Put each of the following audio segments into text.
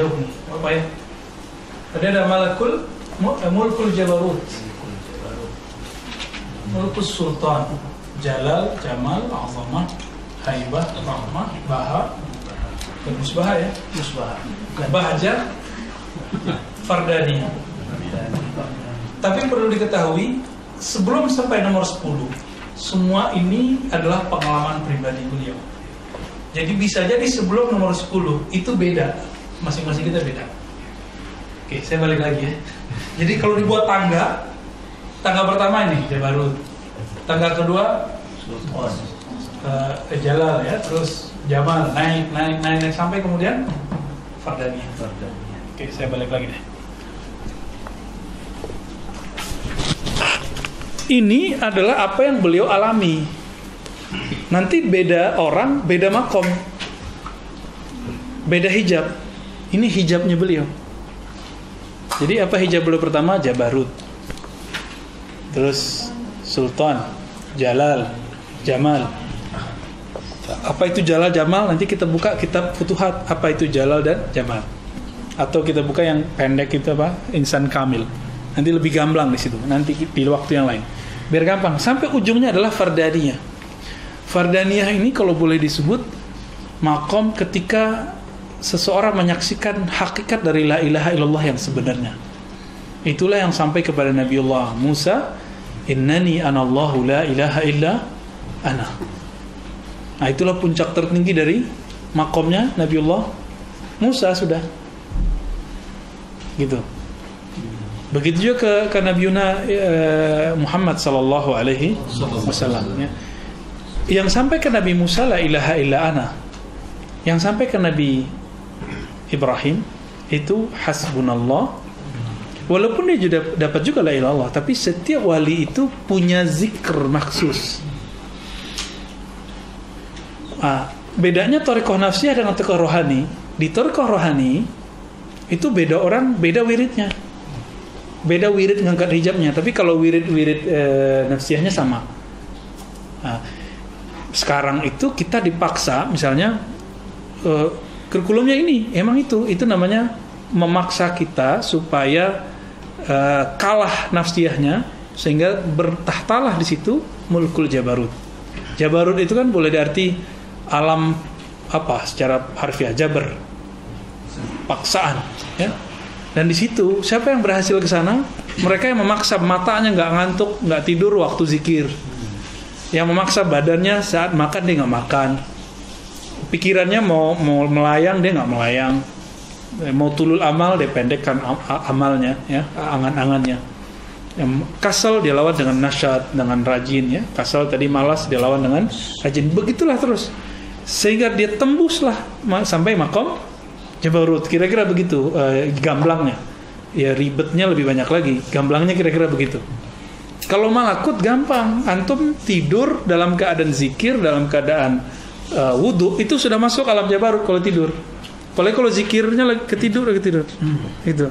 jauh nih, apa ya? Tadi ada mulkul jabarut, mulkus sultan, jalal, jamal, azamah, haibah, rahmah, baha, dan musbah ya, bahja, fardani. Tapi perlu diketahui, sebelum sampai nomor 10, semua ini adalah pengalaman pribadi beliau. Jadi bisa jadi sebelum nomor 10 itu beda, masing-masing kita beda. Oke, saya balik lagi ya. Jadi kalau dibuat tangga pertama ini Jabarut, tangga kedua Jalal ya, terus Jamal naik sampai kemudian Fardani. Oke, saya balik lagi deh. Ini adalah apa yang beliau alami. Nanti beda orang, beda makom, beda hijab. Ini hijabnya beliau. Jadi apa hijab beliau pertama? Jabarut, terus Sultan, Jalal, Jamal. Apa itu Jalal, Jamal? Nanti kita buka kitab Futuhat. Apa itu Jalal dan Jamal? Atau kita buka yang pendek itu apa? Insan Kamil. Nanti lebih gamblang di situ. Nanti di waktu yang lain. Biar gampang. Sampai ujungnya adalah Fardaniyah. Fardaniyah ini kalau boleh disebut makom ketika seseorang menyaksikan hakikat dari la ilaha illallah yang sebenarnya. Itulah yang sampai kepada Nabiullah Musa, innani anallahu la ilaha illa ana. Nah, itulah puncak tertinggi dari makomnya Nabiullah Musa sudah. Gitu. Begitu juga ke Nabiuna Muhammad sallallahu alaihi wasallam ya. Yang sampai ke Nabi Musa la ilaha illa ana. Yang sampai ke Nabi Ibrahim itu hasbunallah. Walaupun dia juga dapat juga la ilaha illallah, tapi setiap wali itu punya zikr maksus. Bedanya thariqah nafsiyah dengan thariqah rohani. Di thariqah rohani itu beda orang, beda wiridnya. Beda wirid ngangkat hijabnya, tapi kalau wirid nafsiyahnya sama. Sekarang itu kita dipaksa, misalnya kurikulumnya ini, emang itu namanya memaksa kita supaya kalah nafsiyahnya, sehingga bertahtalah di situ mulkul jabarut. Jabarut itu kan boleh diarti alam apa secara harfiah, jabar, paksaan, ya. Dan di situ siapa yang berhasil ke sana? Mereka yang memaksa matanya nggak ngantuk, nggak tidur waktu zikir. Yang memaksa badannya saat makan dia nggak makan. Pikirannya mau melayang dia nggak melayang. Mau tulul amal dia pendekkan amalnya, ya, angan-angannya. Yang kasal dia lawan dengan nasyad, dengan rajin, ya. Kasal tadi malas dia lawan dengan rajin. Begitulah terus. Sehingga dia tembuslah sampai makom Jabarut. Kira-kira begitu gamblangnya. Ya ribetnya lebih banyak lagi. Gamblangnya kira-kira begitu. Kalau malakut gampang, antum tidur dalam keadaan zikir, dalam keadaan wudu, itu sudah masuk alam Jabarut kalau tidur. Apalagi kalau zikirnya lagi ketidur. Gitu.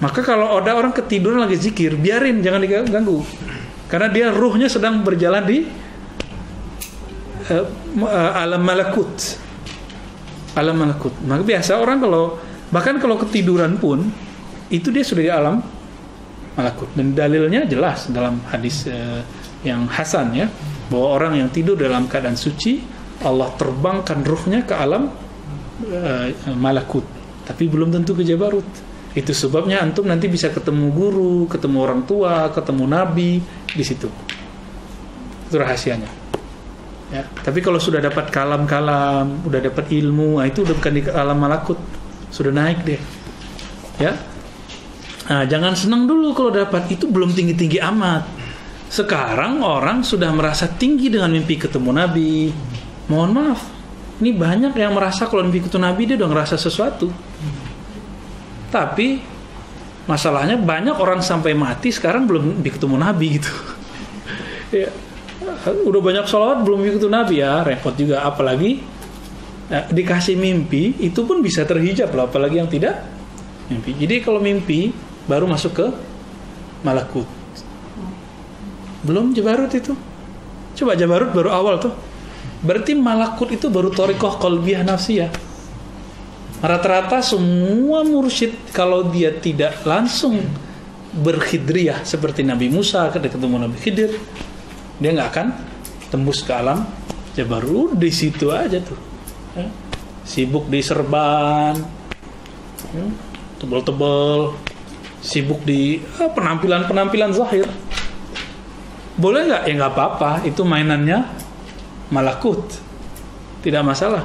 Maka kalau ada orang ketiduran lagi zikir, biarin, jangan diganggu. Karena dia ruhnya sedang berjalan di alam malakut. Alam malakut. Maka biasa orang bahkan kalau ketiduran pun, itu dia sudah di alam malakut. Dan dalilnya jelas dalam hadis yang hasan, ya, bahwa orang yang tidur dalam keadaan suci, Allah terbangkan ruhnya ke alam malakut. Tapi belum tentu ke Jabarut. Itu sebabnya antum nanti bisa ketemu guru, ketemu orang tua, ketemu nabi di situ. Itu rahasianya. Ya, tapi kalau sudah dapat kalam-kalam, udah dapat ilmu, itu udah bukan di alam malakut, sudah naik deh. Ya. Nah, jangan senang dulu kalau dapat, itu belum tinggi-tinggi amat. Sekarang orang sudah merasa tinggi dengan mimpi ketemu Nabi. Mohon maaf, ini banyak yang merasa kalau mimpi ketemu Nabi dia udah ngerasa sesuatu. Tapi masalahnya banyak orang sampai mati sekarang belum mimpi ketemu Nabi gitu. Ya, udah banyak sholawat belum mimpi ketemu Nabi, ya repot juga. Apalagi dikasih mimpi itu pun bisa terhijab loh, apalagi yang tidak mimpi. Jadi kalau mimpi baru masuk ke malakut. Belum Jabarut itu. Coba Jabarut baru awal tuh. Berarti malakut itu baru thariqah qalbiyah nafsiyah. Rata-rata semua mursyid kalau dia tidak langsung berkhidriyah seperti Nabi Musa ketika ketemu Nabi Khidir, dia nggak akan tembus ke alam Jabarut. Di situ aja tuh, ya. Sibuk di serban, ya. Tebel-tebel, sibuk di penampilan zahir. Boleh nggak? Ya nggak apa-apa, itu mainannya malakut, tidak masalah.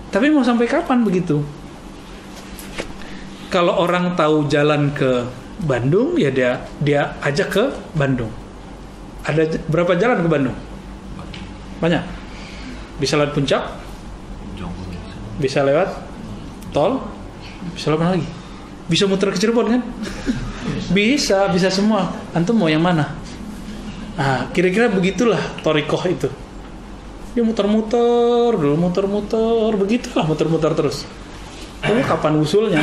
Tapi mau sampai kapan begitu? Kalau orang tahu jalan ke Bandung, ya dia ajak ke Bandung. Ada berapa jalan ke Bandung? Banyak. Bisa lewat Puncak, bisa lewat tol, bisa lewat mana lagi? Bisa muter ke Cirebon kan? Bisa semua. Antum mau yang mana? Nah, kira-kira begitulah thariqah itu. Dia muter-muter, begitulah muter-muter terus. Itu kapan usulnya?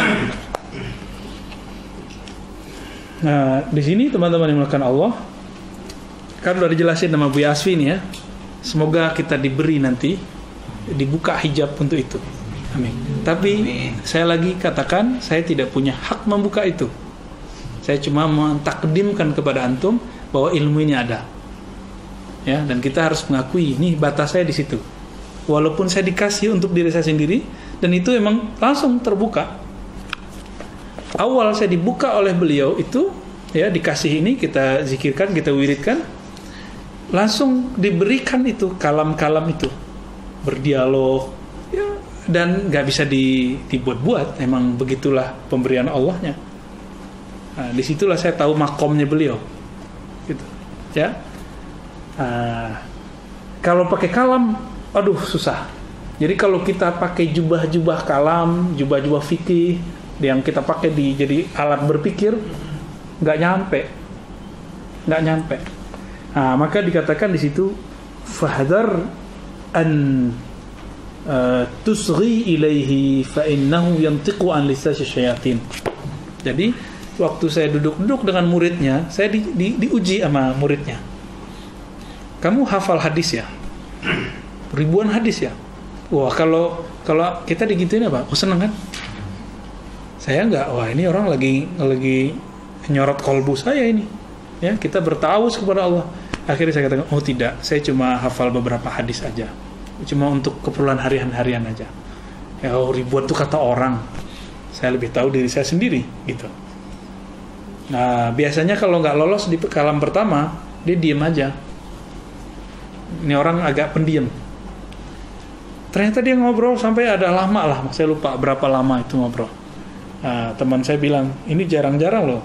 Nah, di sini teman-teman yang melakukan Allah, kan udah dijelasin nama Bu Yasfi ini ya. Semoga kita diberi nanti dibuka hijab untuk itu. Amin. Tapi saya lagi katakan, saya tidak punya hak membuka itu. Saya cuma mentakdimkan kepada antum bahwa ilmu ini ada. Ya, dan kita harus mengakui ini batas saya di situ. Walaupun saya dikasih untuk diri saya sendiri, dan itu emang langsung terbuka. Awal saya dibuka oleh beliau itu, ya dikasih ini, kita zikirkan, kita wiridkan, langsung diberikan itu kalam-kalam itu, berdialog, ya, dan nggak bisa dibuat-buat. Emang begitulah pemberian Allahnya. Nah, disitulah saya tahu makomnya beliau, gitu, ya. Kalau pakai kalam, aduh susah. Jadi kalau kita pakai jubah-jubah kalam, jubah-jubah fikih yang kita pakai jadi alat berpikir, nggak nyampe. Nah, maka dikatakan di situ fahdar an tusghi ilaihi fa innahu yantiqu an lisani syayatin. Jadi waktu saya duduk-duduk dengan muridnya, saya diuji sama muridnya. Kamu hafal hadis ya? Ribuan hadis ya? Wah, kalau kita digituin apa? Oh, seneng kan? Saya enggak. Wah, ini orang lagi nyorot kolbu saya ini. Ya, kita bertawuz kepada Allah. Akhirnya saya katakan, oh tidak, saya cuma hafal beberapa hadis aja. Cuma untuk keperluan harian aja. Ya, oh, ribuan itu kata orang. Saya lebih tahu diri saya sendiri, gitu. Nah, biasanya kalau nggak lolos di kalam pertama, dia diem aja. Ini orang agak pendiam. Ternyata dia ngobrol sampai ada lama lah, saya lupa berapa lama itu ngobrol. Nah, teman saya bilang, ini jarang-jarang loh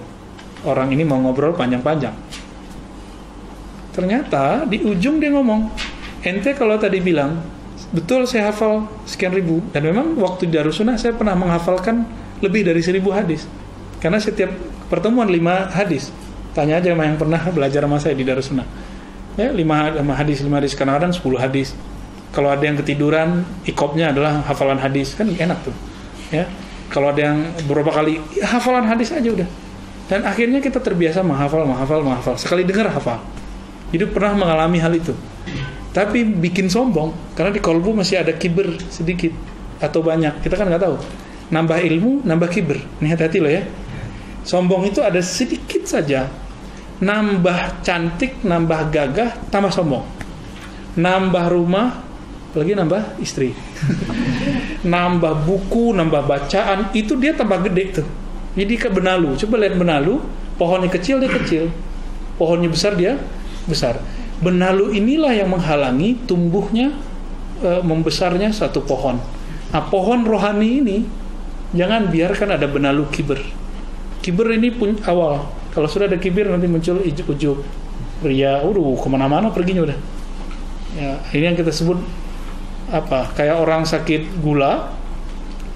orang ini mau ngobrol panjang-panjang. Ternyata di ujung dia ngomong, ente kalau tadi bilang, betul saya hafal sekian ribu. Dan memang waktu di Darussunnah saya pernah menghafalkan lebih dari 1000 hadis. Karena setiap pertemuan 5 hadis. Tanya aja sama yang pernah belajar sama saya di Darussunnah. Ya, 5 hadis, kadang-kadang 10 hadis. Kalau ada yang ketiduran, ikopnya adalah hafalan hadis, kan enak tuh. Ya, kalau ada yang beberapa kali ya, hafalan hadis aja udah. Dan akhirnya kita terbiasa menghafal. Sekali dengar hafal. Jadi pernah mengalami hal itu. Tapi bikin sombong, karena di kolbu masih ada kibir sedikit atau banyak. Kita kan nggak tahu. Nambah ilmu, nambah kibir. Ini hati-hati loh ya. Sombong itu ada sedikit saja. Nambah cantik, nambah gagah, tambah sombong. Nambah rumah, lagi nambah istri. Nambah buku, nambah bacaan, itu dia tambah gede tuh. Jadi ke benalu, coba lihat benalu, pohonnya kecil dia kecil, pohonnya besar dia besar. Benalu inilah yang menghalangi tumbuhnya, membesarnya satu pohon. Nah, pohon rohani ini jangan biarkan ada benalu kibir. Kibir ini pun awal. Kalau sudah ada kibir nanti muncul ujub, ria, kemana-mana perginya udah. Ya, ini yang kita sebut apa? Kayak orang sakit gula.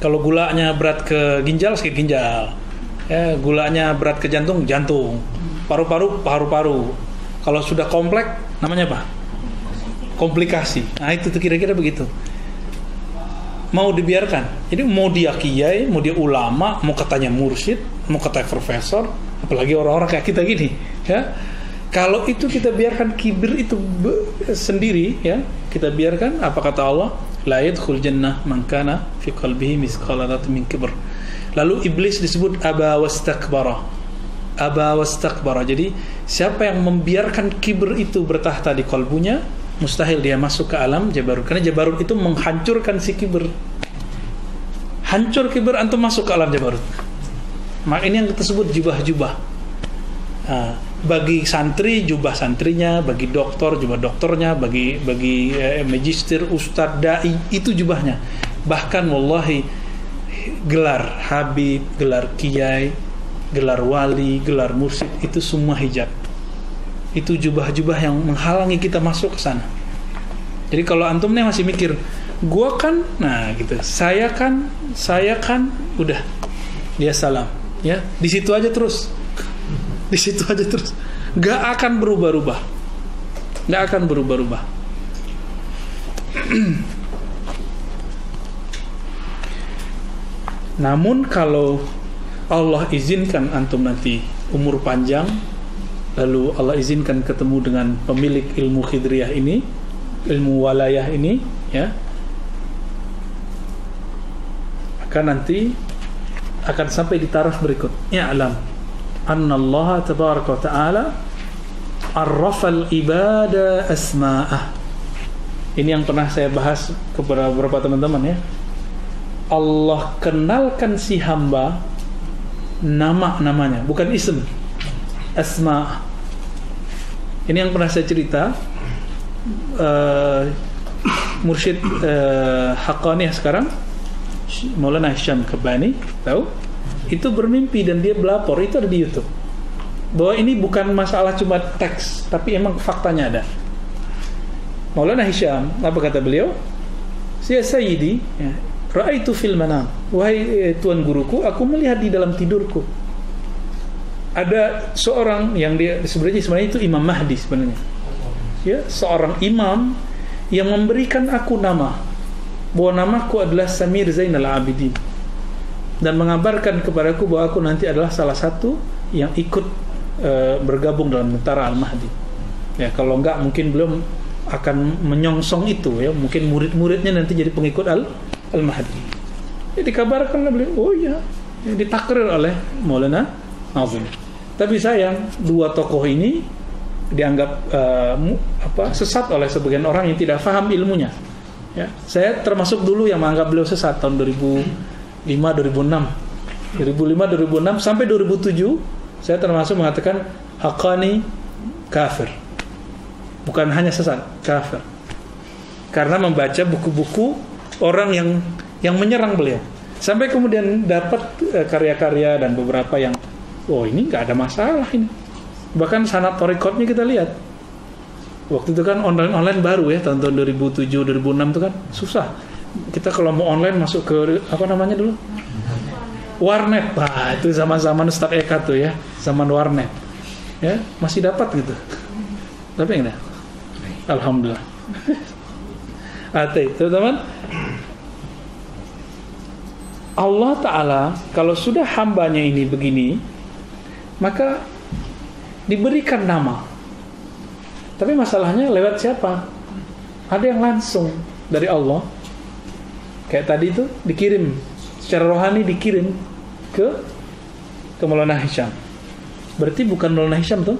Kalau gulanya berat ke ginjal, sakit ginjal. Ya, gulanya berat ke jantung, paru-paru. Kalau sudah kompleks, namanya apa? Komplikasi. Nah, itu tuh kira-kira begitu. Mau dibiarkan. Jadi mau dia kiai, mau dia ulama, mau katanya mursyid, mau katanya profesor, apalagi orang-orang kayak kita gini, ya. Kalau itu kita biarkan kibir itu sendiri, ya, kita biarkan, apa kata Allah? la yadkhul jannah man kana fi qalbihi mithqala dzarratin min kibr. Lalu iblis disebut aba wastakbara. Aba wastakbara. Jadi siapa yang membiarkan kibr itu bertahta di kalbunya, mustahil dia masuk ke alam jabarut. Karena jabarut itu menghancurkan si kibr. Hancur kibr, antum masuk ke alam jabarut. Maka ini yang kita sebut jubah-jubah. Bagi santri jubah santrinya, bagi doktor jubah doktornya, bagi magister, ustadz, dai itu jubahnya. Bahkan wallahi gelar habib, gelar kiai, gelar wali, gelar mursyid itu semua hijab. Itu jubah-jubah yang menghalangi kita masuk ke sana. Jadi kalau antum nih masih mikir, gua kan, nah gitu, saya kan, udah dia salam, ya di situ aja terus. Di situ aja terus, nggak akan berubah-ubah, nggak akan berubah-ubah. Namun kalau Allah izinkan antum nanti umur panjang, lalu Allah izinkan ketemu dengan pemilik ilmu khidriyah ini, ilmu walayah ini, ya, maka nanti akan sampai di taraf berikut. Ya'lam anna Allah tabaraka wa ta'ala arrafal ibada asma'ah. Ini yang pernah saya bahas kepada beberapa teman-teman, ya. Allah kenalkan si hamba nama-namanya, bukan ism, asma'. Ini yang pernah saya cerita. Mursyid Haqqani sekarang, Maulana Hisham Kabani, tahu? Itu bermimpi dan dia belapor, itu ada di YouTube, bahwa ini bukan masalah cuma teks, tapi emang faktanya ada. Maulana Hisham, apa kata beliau? Ya Sayyidi, ya, ra'aitu fil manam, wahai tuan guruku, aku melihat di dalam tidurku ada seorang yang dia sebenarnya itu Imam Mahdi sebenarnya, ya, seorang imam yang memberikan aku nama, bahwa namaku adalah Samir Zainal Abidin, dan mengabarkan kepadaku bahwa aku nanti adalah salah satu yang ikut bergabung dalam tentara Al-Mahdi. Ya, kalau enggak mungkin belum akan menyongsong itu, ya, mungkin murid-muridnya nanti jadi pengikut Al-Mahdi. Ya, dikabarkan oleh beliau, oh ya, ditakrir oleh Maulana Nazim. Tapi sayang, dua tokoh ini dianggap sesat oleh sebagian orang yang tidak paham ilmunya. Ya, saya termasuk dulu yang menganggap beliau sesat tahun 2005 sampai 2007 saya termasuk mengatakan Haqqani kafir, bukan hanya sesat, kafir, karena membaca buku-buku orang yang menyerang beliau, sampai kemudian dapat karya-karya dan beberapa yang ini nggak ada masalah ini. Bahkan sanad thariqatnya kita lihat waktu itu kan online baru, ya, tahun 2007 2006 itu kan susah. Kita kalau mau online masuk ke apa namanya dulu, warnet. Nah, itu zaman-zaman Ustaz Eka tuh, ya, zaman warnet, ya, masih dapat gitu. Tapi enggak, alhamdulillah. Itu teman, Allah Ta'ala kalau sudah hambanya ini begini, maka diberikan nama. Tapi masalahnya lewat siapa? Ada yang langsung dari Allah. Kayak tadi itu dikirim secara rohani, dikirim ke Maulana Hisham. Berarti bukan Maulana Hisham tuh,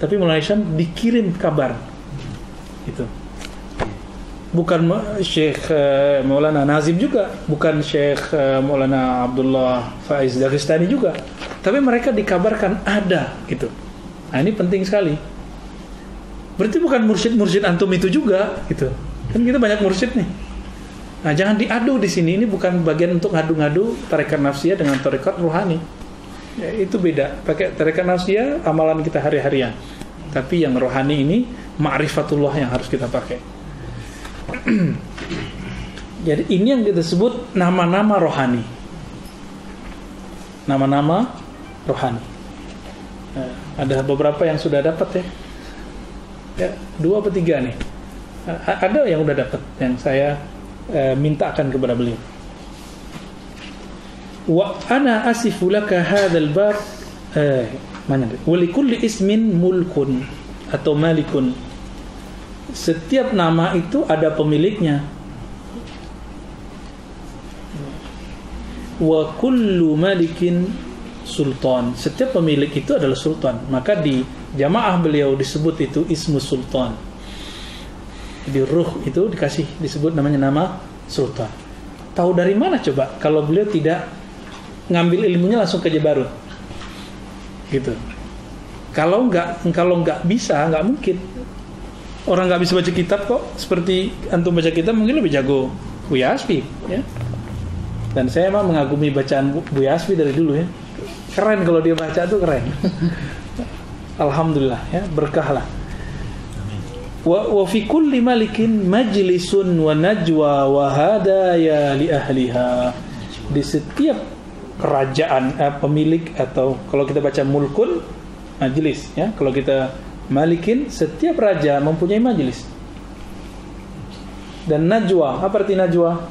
tapi Maulana Hisham dikirim kabar. Itu. Bukan Syekh Maulana Nazim juga, bukan Syekh Maulana Abdullah Faiz Dagestani juga. Tapi mereka dikabarkan ada gitu. Nah, ini penting sekali. Berarti bukan mursyid antum itu juga gitu. Kan kita banyak mursyid nih. Nah, jangan diadu di sini. Ini bukan bagian untuk ngadu-ngadu tarekat nafsiyah dengan tarekat ruhani. Ya, itu beda. Pakai tarekat nafsiyah amalan kita hari-harian. Tapi yang rohani ini ma'rifatullah yang harus kita pakai. Jadi ini yang kita sebut nama-nama rohani. Nama-nama rohani. Ada beberapa yang sudah dapat, ya. Ya, 2 atau 3 nih. Ada yang udah dapat, yang saya mintakan kepada beliau. Wa ana asifu laka hadzal bab mana? Wa likulli ismin mulkun atau malikun. Setiap nama itu ada pemiliknya. wa kullu malikin sultan. Setiap pemilik itu adalah sultan. Maka di jamaah beliau disebut itu ismu sultan. Jadi ruh itu disebut namanya nama sultan. Tahu dari mana coba kalau beliau tidak ngambil ilmunya langsung ke Jabarut? Gitu. Kalau nggak bisa, nggak mungkin. Orang nggak bisa baca kitab kok. Seperti antum baca kitab mungkin lebih jago Buya Hasbi, ya. Dan saya emang mengagumi bacaan Buya Hasbi dari dulu, ya. Keren kalau dia baca tuh keren. Alhamdulillah, ya, berkah lah. Wa fi kulli malikin majlisun wa najwa wa hadaya li ahliha. Di setiap kerajaan pemilik, atau kalau kita baca mulkun majlis, ya. Kalau kita malikin, setiap raja mempunyai majlis. Dan najwa, apa arti najwa?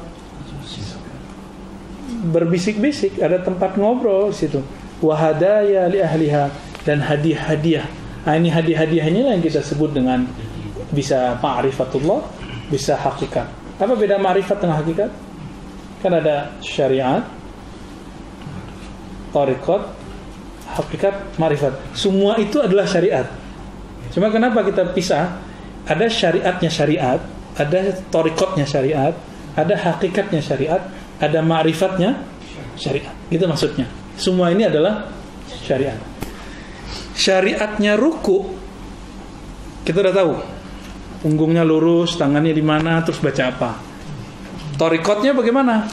Berbisik-bisik, ada tempat ngobrol di situ. Wahadaya li ahliha, dan hadiah-hadiah. Nah, ini hadiah-hadiah inilah yang kita sebut dengan bisa ma'rifatullah, bisa hakikat. Apa beda ma'rifat dengan hakikat? Kan ada syariat, tariqat, hakikat, ma'rifat. Semua itu adalah syariat. Cuma kenapa kita pisah? Ada syariatnya syariat, ada tariqatnya syariat, ada hakikatnya syariat, ada ma'rifatnya syariat. Gitu maksudnya. Semua ini adalah syariat. Syariatnya ruku, kita udah tahu. Punggungnya lurus, tangannya di mana, terus baca apa. Tariqatnya bagaimana?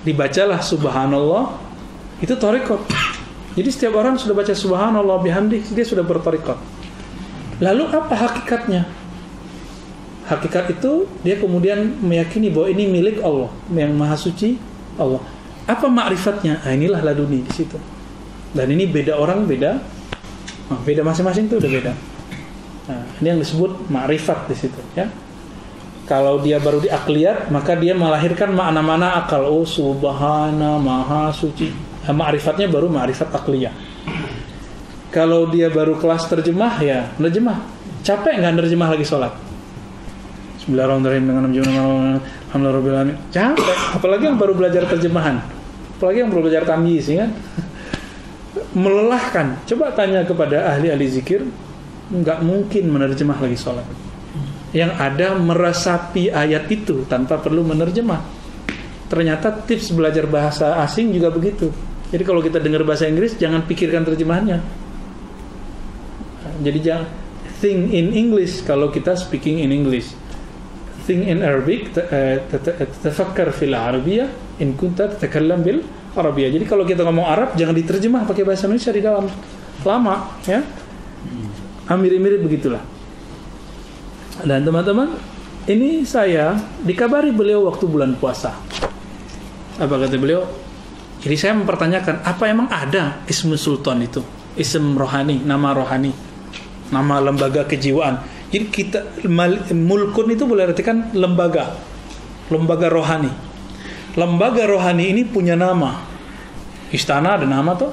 Dibacalah subhanallah, itu tariqat. Jadi setiap orang sudah baca subhanallah bihamdi, dia sudah bertariqat. Lalu apa hakikatnya? Hakikat itu dia kemudian meyakini bahwa ini milik Allah, yang maha suci Allah. Apa ma'rifatnya? Nah, inilah laduni di situ. Dan ini beda orang, beda masing-masing itu udah beda. Nah, ini yang disebut ma'rifat di situ, ya. Kalau dia baru di akliyat, maka dia melahirkan makna-makna akal. Oh, subhana, maha suci. Nah, ma'rifatnya baru ma'rifat akliyah. Kalau dia baru kelas terjemah, ya nerjemah. Capek nggak nerjemah lagi sholat? Bismillahirrahmanirrahim. Alhamdulillah. Capek. Apalagi yang baru belajar terjemahan. Apalagi yang baru belajar tamyiz, ya kan? Melelahkan. Coba tanya kepada ahli-ahli zikir, nggak mungkin menerjemah lagi sholat. Yang ada meresapi ayat itu tanpa perlu menerjemah. Ternyata tips belajar bahasa asing juga begitu. Jadi kalau kita dengar bahasa Inggris, jangan pikirkan terjemahannya. Jadi jangan think in English kalau kita speaking in English. Think in Arabic, tafakkar fil Arabiyyah in kunta tatakallam bil Arabiyyah. Jadi kalau kita ngomong Arab jangan diterjemah pakai bahasa Indonesia di dalam. Lama, ya. Mirip-mirip begitulah. Dan teman-teman, ini saya dikabari beliau waktu bulan puasa. Apa kata beliau? Jadi saya mempertanyakan, apa emang ada ismu sultan itu? Ism rohani, nama rohani, nama lembaga kejiwaan. Jadi kita mulkun itu boleh artikan lembaga rohani. Lembaga rohani ini punya nama. Istana ada nama tuh.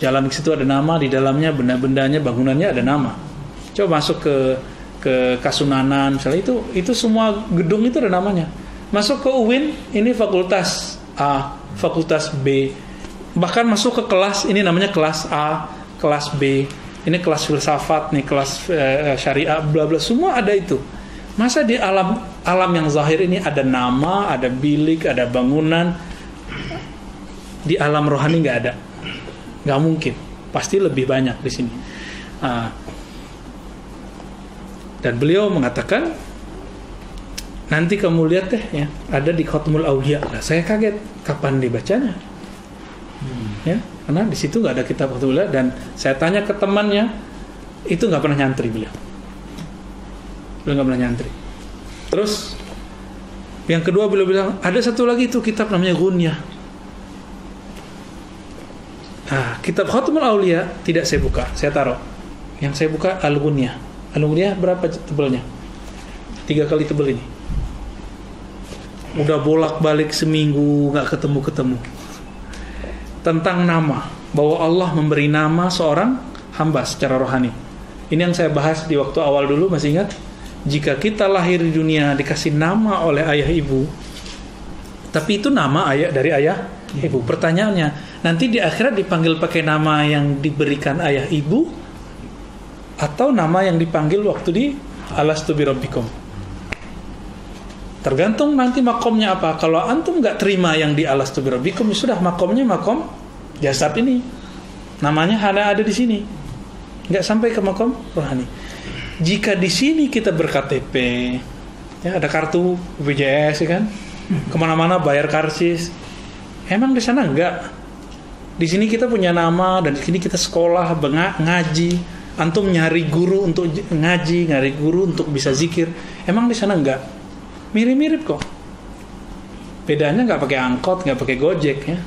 Jalan ke situ ada nama, di dalamnya benda-bendanya, bangunannya ada nama. Coba masuk ke Kasunanan misalnya, itu semua gedung itu ada namanya. Masuk ke UIN, ini fakultas A, fakultas B. Bahkan masuk ke kelas, ini namanya kelas A, kelas B. Ini kelas filsafat, nih kelas syariah, bla bla, semua ada itu. Masa di alam yang zahir ini ada nama, ada bilik, ada bangunan. Di alam rohani nggak ada, nggak mungkin. Pasti lebih banyak di sini. Dan beliau mengatakan, nanti kamu lihat deh, ya, ada di Khatmul Awliya. Nah, saya kaget, kapan dibacanya? Ya, karena di situ nggak ada kitab Khatmul Awliya. Dan saya tanya ke temannya, itu nggak pernah nyantri beliau nggak pernah nyantri. Terus yang kedua beliau bilang, ada satu lagi itu kitab namanya Ghunyah. Nah, kitab Khatmul Awliya tidak saya buka, saya taruh. Yang saya buka Al-Ghunyah. Al-Ghunyah berapa tebelnya? 3 kali tebel ini. Udah bolak-balik seminggu nggak ketemu. Tentang nama, bahwa Allah memberi nama seorang hamba secara rohani. Ini yang saya bahas di waktu awal dulu, masih ingat? Jika kita lahir di dunia dikasih nama oleh ayah ibu, tapi itu nama ayah dari ayah Ibu. Pertanyaannya, nanti di akhirat dipanggil pakai nama yang diberikan ayah ibu atau nama yang dipanggil waktu di alastu birabbikum? Tergantung nanti makomnya apa. Kalau antum nggak terima yang di alastu birabbikum, ya sudah, makomnya makom jasad ini. Namanya hanya ada di sini, nggak sampai ke makom rohani. Jika di sini kita ber-KTP, ya ada kartu BPJS, ya kan, kemana-mana bayar karcis. Emang di sana enggak? Di sini kita punya nama, dan di sini kita sekolah, ngaji. Antum nyari guru untuk ngaji, nyari guru untuk bisa zikir. Emang di sana enggak? Mirip-mirip kok. Bedanya nggak pakai angkot, nggak pakai gojek, ya.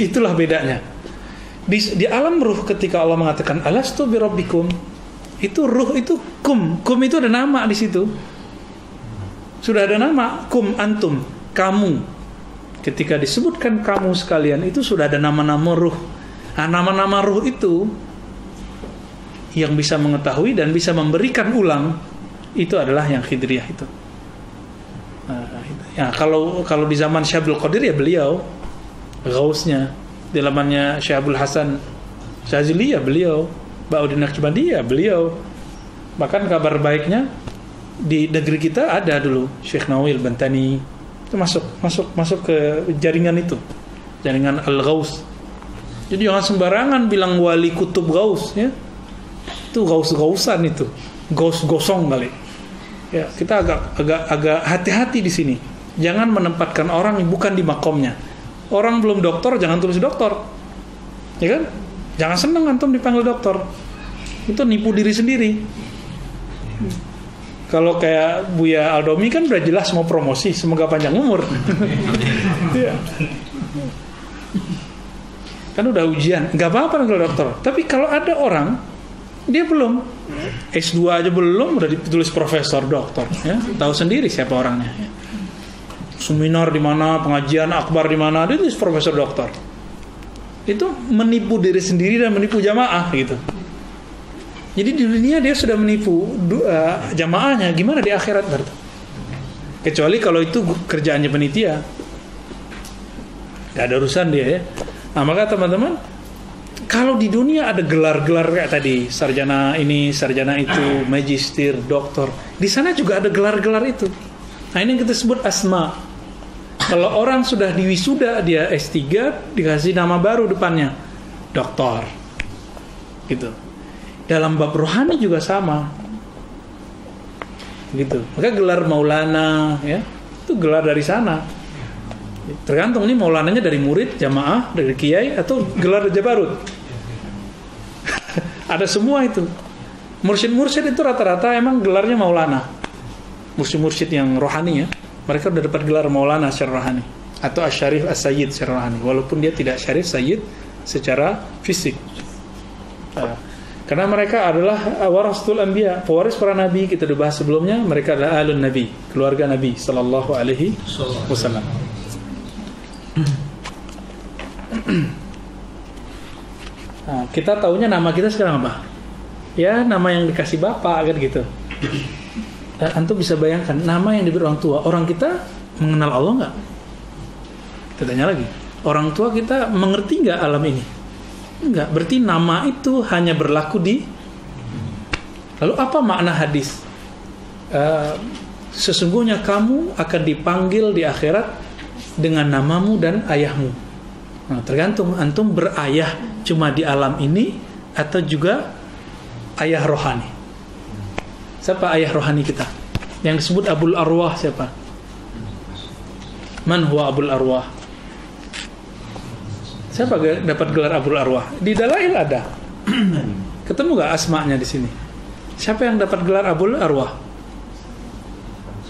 Itulah bedanya. Di alam ruh ketika Allah mengatakan alastu birabbikum, itu ruh itu kum itu ada nama di situ. Sudah ada nama, kum antum, kamu. Ketika disebutkan kamu sekalian, itu sudah ada nama-nama ruh. Nah, nama-nama ruh itu yang bisa mengetahui dan bisa memberikan ulang, itu adalah yang khidriyah itu. Ya, kalau di zaman Syekh Abdul Qadir, ya beliau gausnya. Di zamannya Syekh Abdul Hasan Syazili, ya beliau. Ba'udin Naqsybandi, ya beliau. Bahkan kabar baiknya di negeri kita ada dulu Syekh Nawil Bantani, itu masuk ke jaringan itu, jaringan Al-Ghaus. Jadi jangan sembarangan bilang wali kutub Ghaus, ya. Itu Ghaus-Ghausan itu, Ghaus-gosong kali. Ya, kita agak hati-hati di sini. Jangan menempatkan orang bukan di makomnya. Orang belum doktor jangan tulis doktor. Ya kan? Jangan senang antum dipanggil doktor. Itu nipu diri sendiri. Kalau kayak Buya Aldomi kan udah jelas mau promosi, semoga panjang umur. Ya. Kan udah ujian, nggak apa-apa panggil dokter. Tapi kalau ada orang dia belum S2 aja belum udah ditulis profesor doktor, ya. Tahu sendiri siapa orangnya. Ya. Seminar di mana, pengajian akbar di mana, dia tulis profesor doktor. Itu menipu diri sendiri dan menipu jamaah gitu. Jadi di dunia dia sudah menipu jamaahnya, gimana di akhirat berarti? Kecuali kalau itu kerjaannya penitia, gak ada urusan dia, ya. Nah, maka teman-teman, kalau di dunia ada gelar-gelar kayak tadi, sarjana ini, sarjana itu, magister, doktor, di sana juga ada gelar-gelar itu. Nah, ini yang kita sebut asma. Kalau orang sudah diwisuda, dia S3, dikasih nama baru depannya, doktor, gitu. Dalam bab rohani juga sama, gitu. Maka gelar Maulana, ya, itu gelar dari sana. Tergantung nih Maulananya dari murid, jamaah, dari kiai, atau gelar Jabarut. Ada semua itu. Mursyid-mursyid itu rata-rata emang gelarnya Maulana. Mursyid-mursyid yang rohani, ya, mereka udah dapat gelar Maulana secara rohani, atau Asyarif As-Sayyid secara rohani, walaupun dia tidak Syarif Sayyid secara fisik. Karena mereka adalah warasatul anbiya, pewaris para nabi. Kita udah bahas sebelumnya, mereka adalah alun nabi, keluarga Nabi sallallahu alaihi wasallam. Nah, kita taunya nama kita sekarang apa? Ya, nama yang dikasih bapak kan gitu. Dan antum bisa bayangkan nama yang diberi orang tua. Orang kita mengenal Allah nggak? Kita tanya lagi. Orang tua kita mengerti nggak alam ini? Enggak. Berarti nama itu hanya berlaku di. Lalu apa makna hadis? Sesungguhnya kamu akan dipanggil di akhirat dengan namamu dan ayahmu. Nah, tergantung antum berayah cuma di alam ini atau juga ayah rohani. Siapa ayah rohani kita? Yang disebut Abul Arwah siapa? Man huwa Abul Arwah? Siapa dapat gelar Abul Arwah? Di Dalail ada. Ketemu gak asma'nya di sini? Siapa yang dapat gelar Abul Arwah?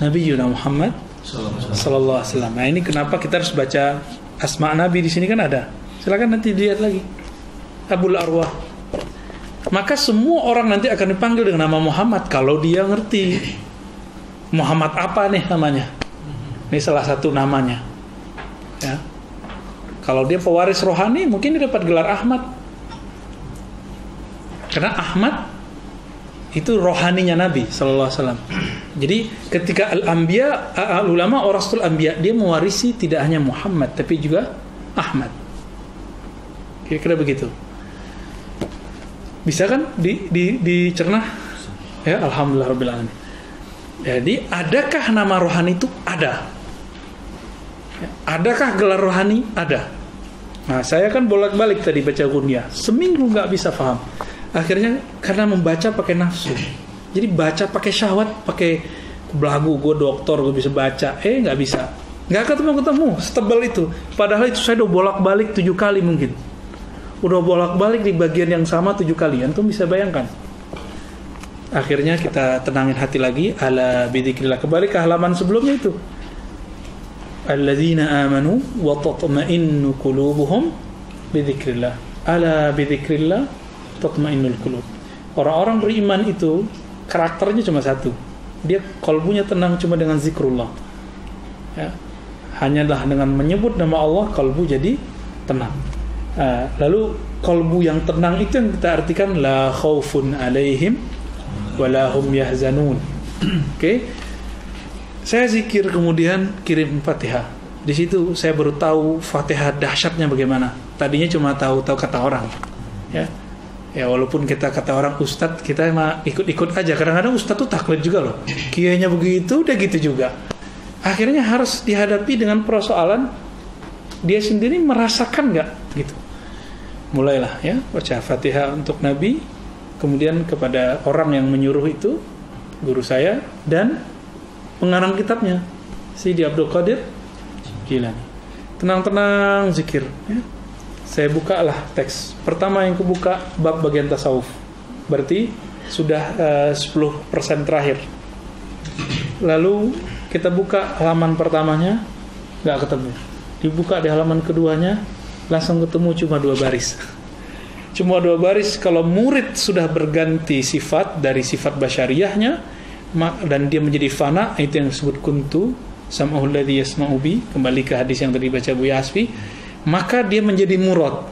Nabi Yuna Muhammad sallallahu alaihi wasallam. Nah, ini kenapa kita harus baca asma' Nabi di sini kan ada. Silakan nanti dilihat lagi. Abul Arwah. Maka semua orang nanti akan dipanggil dengan nama Muhammad kalau dia ngerti. Muhammad apa nih namanya? Ini salah satu namanya. Ya. Kalau dia pewaris rohani, mungkin dia dapat gelar Ahmad. Karena Ahmad Itu rohaninya Nabi sallallahu alaihi wasallam. Jadi ketika al-anbiya, ulama warasatul anbiya, dia mewarisi tidak hanya Muhammad tapi juga Ahmad. Kira-kira begitu. Bisa kan dicerna? Ya, alhamdulillah rabbil alamin. Jadi adakah nama rohani itu? Ada. Ya, adakah gelar rohani? Ada. Nah, saya kan bolak-balik tadi baca Ghunyah. Seminggu nggak bisa paham. Akhirnya karena membaca pakai nafsu. Jadi baca pakai syahwat, pakai belagu, gue dokter, gue bisa baca. Nggak bisa. Nggak ketemu, setebal itu. Padahal itu saya udah bolak-balik 7 kali mungkin. Udah bolak-balik di bagian yang sama 7 kali. Antum bisa bayangkan. Akhirnya kita tenangin hati lagi. Ala bidzikrillah. Kembali ke halaman sebelumnya itu. Alladzina amanu wa tatma'innu qulubuhum bidzikrillah. Ala bidzikrillah tatma'innul qulub. Orang-orang beriman itu karakternya cuma satu. Dia kalbunya tenang cuma dengan zikrullah. Ya. Hanyalah dengan menyebut nama Allah kalbu jadi tenang. Lalu kalbu yang tenang itu yang kita artikan la khaufun alaihim wala hum yahzanun. Oke. Saya zikir kemudian kirim Fatihah. Di situ saya baru tahu Fatihah dahsyatnya bagaimana. Tadinya cuma tahu kata orang. Ya. Ya walaupun kita kata orang ustadz, kita emang ikut-ikut aja. Kadang-kadang ustadz tuh taklid juga loh. Kiainya begitu, udah gitu juga. Akhirnya harus dihadapi dengan persoalan dia sendiri merasakan nggak gitu. Mulailah ya baca Fatihah untuk Nabi, kemudian kepada orang yang menyuruh itu guru saya dan pengarang kitabnya Sidi Abdul Qadir Jilani. Tenang-tenang zikir. Ya. Saya bukalah teks. Pertama yang kebuka bab bagian tasawuf. Berarti sudah 10% terakhir. Lalu kita buka halaman pertamanya, nggak ketemu. Dibuka di halaman keduanya, langsung ketemu cuma 2 baris. Cuma 2 baris. Kalau murid sudah berganti sifat dari sifat basyariyahnya dan dia menjadi fana, itu yang disebut kuntu sam'ul ladzi yasma'u bi. Kembali ke hadis yang tadi baca Bu Yasfi. Maka dia menjadi murad.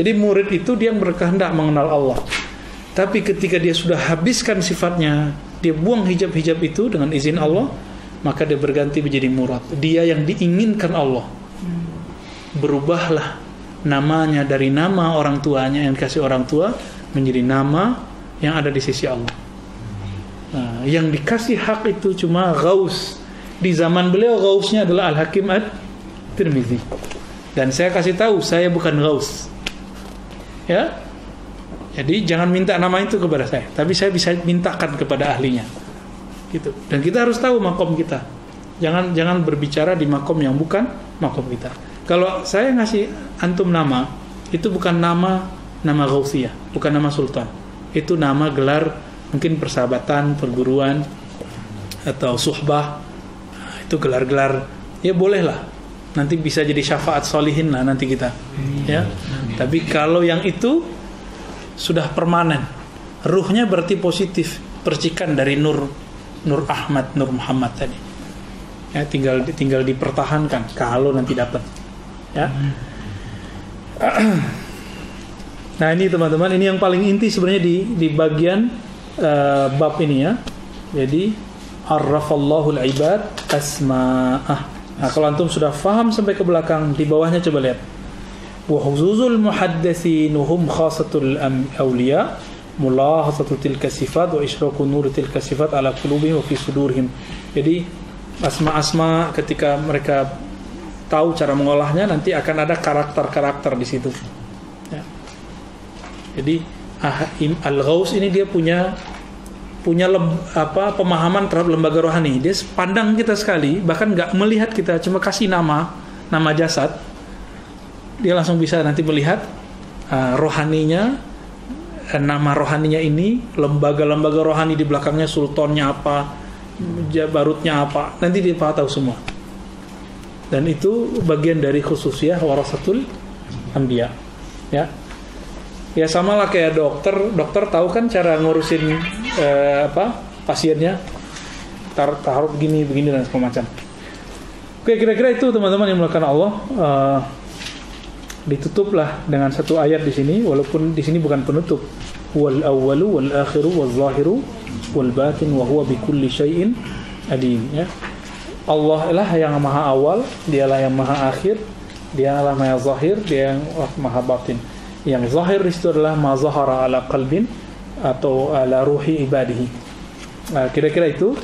Jadi murid itu dia berkehendak mengenal Allah. Tapi ketika dia sudah habiskan sifatnya, dia buang hijab-hijab itu dengan izin Allah, maka dia berganti menjadi murad. Dia yang diinginkan Allah. Berubahlah namanya dari nama orang tuanya yang dikasih orang tua menjadi nama yang ada di sisi Allah. Nah, yang dikasih hak itu cuma Ghaus. Di zaman beliau Ghausnya adalah Al-Hakim At-Tirmidzi. Dan saya kasih tahu, saya bukan Ghaus. Ya. Jadi jangan minta nama itu kepada saya, tapi saya bisa mintakan kepada ahlinya. Gitu. Dan kita harus tahu makom kita. Jangan berbicara di makom yang bukan makom kita. Kalau saya ngasih antum nama, itu bukan nama Ghausiyah, bukan nama sultan. Itu nama gelar mungkin persahabatan, perguruan atau suhbah. Itu gelar-gelar ya bolehlah. Nanti bisa jadi syafaat solihin lah nanti kita. Ya. Tapi kalau yang itu sudah permanen, ruhnya berarti positif, percikan dari Nur Ahmad, Nur Muhammad tadi. Ya, tinggal dipertahankan kalau nanti dapat. Ya. Nah ini teman-teman, ini yang paling inti sebenarnya di bagian bab ini ya. Jadi arrafallahu al-ibad asma'ah. Nah, kalau antum sudah faham sampai ke belakang, di bawahnya coba lihat. Wa huzuzul muhadditsin hum khasatul awliya mulahazatu tilka sifat wa isyraqu nur tilka sifat ala qulubihim wa fi sudurihim. Jadi asma-asma ketika mereka tahu cara mengolahnya, nanti akan ada karakter-karakter di situ. Ya. Jadi Al-Ghaus ini dia punya pemahaman terhadap lembaga rohani. Dia pandang kita sekali, bahkan nggak melihat kita, cuma kasih nama jasad, dia langsung bisa nanti melihat rohaninya, nama rohaninya ini, lembaga-lembaga rohani di belakangnya, sultannya apa, jabarutnya apa, nanti dia tahu semua. Dan itu bagian dari khususiyah warasatul anbiya. Ya. Ya sama lah kayak dokter tahu kan cara ngurusin pasiennya, taruh begini dan segala macam. Oke, kira-kira itu teman-teman yang melakukan Allah. ditutuplah dengan satu ayat di sini, walaupun di sini bukan penutup. Wal awwalu wal akhiru wal zahiru wal batin wa huwa bikulli syai'in alim, ya. Allah lah yang maha awal, dialah yang maha akhir, dialah maha zahir, dia yang maha batin. Yang zahir itu adalah ma zahara ala qalbin atau ala ruhi ibadihi. Nah, kira-kira itu.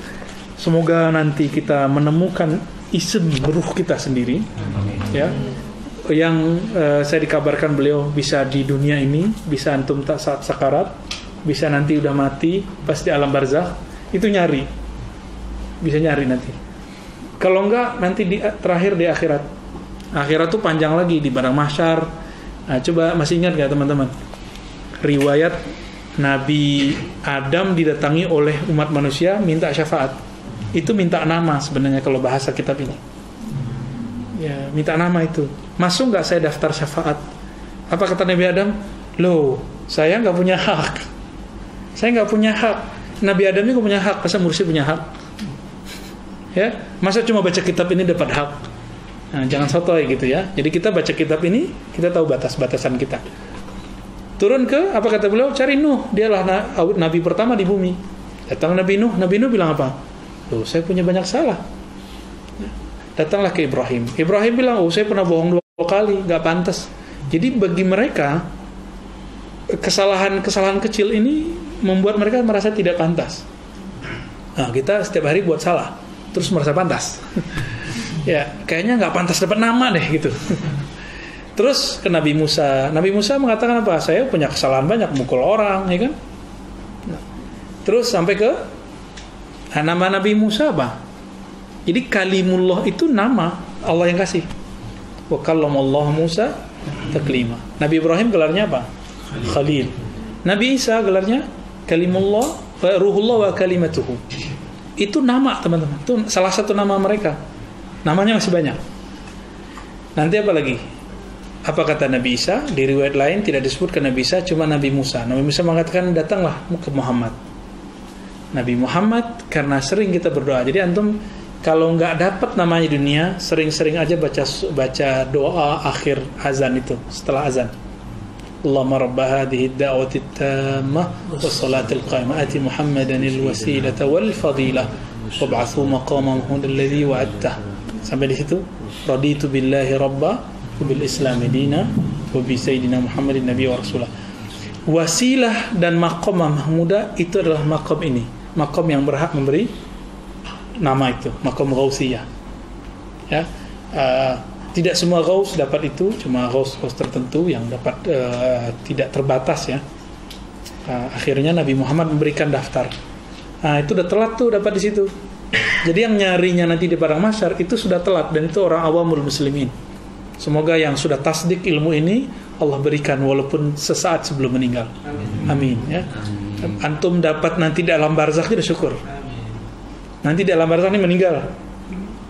Semoga nanti kita menemukan isem ruh kita sendiri, ya. Yang saya dikabarkan beliau bisa di dunia ini, bisa antum tak saat sakarat, bisa nanti udah mati pas di alam barzakh, itu nyari, bisa nyari nanti. Kalau enggak nanti terakhir di akhirat. Akhirat tuh panjang lagi di padang mahsyar. Nah, coba masih ingat gak teman-teman? Riwayat Nabi Adam didatangi oleh umat manusia minta syafaat. Itu minta nama sebenarnya kalau bahasa kitab ini. Ya, minta nama itu. Masuk nggak saya daftar syafaat? Apa kata Nabi Adam? Loh, saya nggak punya hak. Saya nggak punya hak. Nabi Adam ini punya hak, masa Mursi punya hak? Ya, masa cuma baca kitab ini dapat hak? Nah, jangan sotoy gitu ya. Jadi kita baca kitab ini, kita tahu batas-batasan kita. Turun ke, apa kata beliau? Cari Nuh. Dialah nabi pertama di bumi. Datang Nabi Nuh. Nabi Nuh bilang apa? Loh, saya punya banyak salah. Datanglah ke Ibrahim. Ibrahim bilang, oh saya pernah bohong 2 kali, gak pantas. Jadi bagi mereka, kesalahan kecil ini membuat mereka merasa tidak pantas. Nah, kita setiap hari buat salah, terus merasa pantas. Ya, kayaknya gak pantas dapat nama deh gitu. Terus ke Nabi Musa. Nabi Musa mengatakan apa? Saya punya kesalahan banyak, mukul orang, ya kan? Nah, terus sampai ke nama Nabi Musa apa? Jadi kalimullah itu nama Allah yang kasih. Wa kallamallahu Musa taklima. Nabi Ibrahim gelarnya apa? Khalil. Nabi Isa gelarnya kalimullah wa ruhullah wa kalimatuhu. Itu nama teman-teman. Itu salah satu nama mereka. Namanya masih banyak. Nanti apa lagi? Apa kata Nabi Isa? Di riwayat lain tidak disebutkan Nabi Isa, cuma Nabi Musa. Nabi Musa mengatakan datanglah ke Muhammad. Nabi Muhammad, karena sering kita berdoa. Jadi antum kalau nggak dapat namanya di dunia, sering-sering aja baca doa akhir azan itu, setelah azan. Allahumma rabba hadhihi ad-da'wati at-tammah was-salatil qa'imah ati Muhammadanil wasilata wal fadilah wab'athu maqaman alladhi wa'adtah. Sampai di situ, raditu billahi rabba wa bil islami dina wa bi sayyidina Muhammadin nabiy wa rasulah. Wasilah dan maqam mahmuda itu adalah maqam ini, maqam yang berhak memberi nama itu, maqam ghausiyah. Ya, tidak semua ghaus dapat itu, cuma ghaus tertentu yang dapat, tidak terbatas ya. Akhirnya Nabi Muhammad memberikan daftar. Nah, itu udah telat tuh dapat di situ. Jadi yang nyarinya nanti di padang mahsyar itu sudah telat, dan itu orang awamul muslimin. Semoga yang sudah tasdik ilmu ini Allah berikan walaupun sesaat sebelum meninggal. Amin ya. Antum dapat nanti di alam barzakh itu syukur. Nanti di alam barzakh ini meninggal.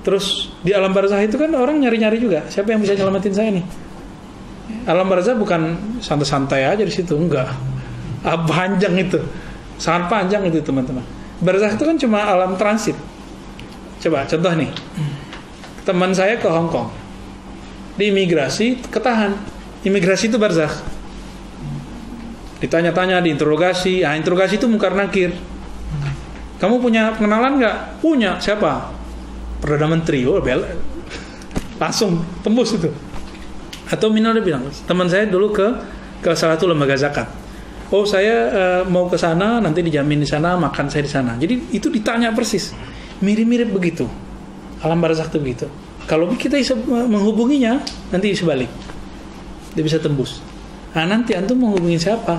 Terus di alam barzakh itu kan orang nyari-nyari juga. Siapa yang bisa nyelamatin saya nih? Alam barzakh bukan santai-santai aja di situ, enggak. Panjang itu. Sangat panjang itu teman-teman. Barzakh itu kan cuma alam transit. Coba contoh nih. Teman saya ke Hong Kong. Di imigrasi ketahan. Imigrasi itu barzakh. Ditanya-tanya, diinterogasi. Ah, interogasi itu mungkar nakir. Kamu punya pengenalan nggak? Punya. Siapa? Perdana Menteri. Oh, langsung tembus itu. Atau minimal dia bilang, teman saya dulu ke salah satu lembaga zakat. Oh, saya mau ke sana, nanti dijamin di sana, makan saya di sana. Jadi itu ditanya persis. Mirip-mirip begitu. Alam barzakh itu begitu. Kalau kita bisa menghubunginya, nanti bisa balik. Dia bisa tembus. Nah, nanti antum menghubungi siapa?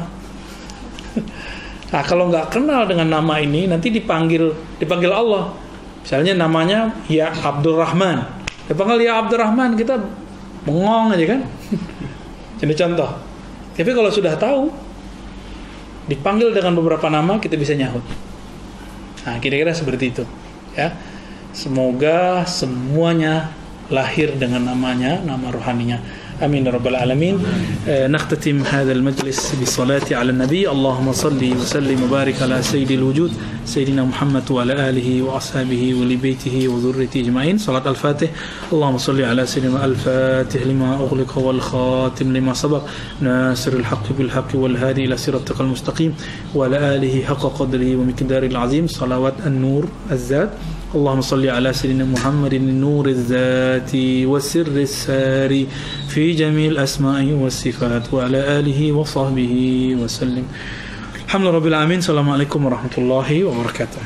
Nah, kalau nggak kenal dengan nama ini, nanti dipanggil Allah. Misalnya namanya ya Abdurrahman. Dipanggil ya Abdurrahman, kita bengong aja kan? Jadi contoh. Tapi kalau sudah tahu, dipanggil dengan beberapa nama, kita bisa nyahut. Nah, kira-kira seperti itu. Ya, semoga semuanya lahir dengan namanya, nama rohaninya. آمين يا رب العالمين. نختتم هذا المجلس بالصلاة على النبي. اللهم صل وسلم وبارك على سيد الوجود سيدنا محمد وعلى آله وأصحابه ولبيته وذريته أجمعين. صلاة الفاتح. اللهم صل على سيدنا الفاتح لما أغلق والخاتم لما سبق ناصر الحق بالحق والهادي إلى صراطك المستقيم وعلى آله حق قدره ومقداره العظيم. صلوات النور الذات. اللهم صل على سيدنا محمد النور الذات والسر الساري في جميع الأسماء والصفات وعلى آله وصحبه وسلم. الحمد لله رب العالمين. السلام عليكم ورحمة الله وبركاته.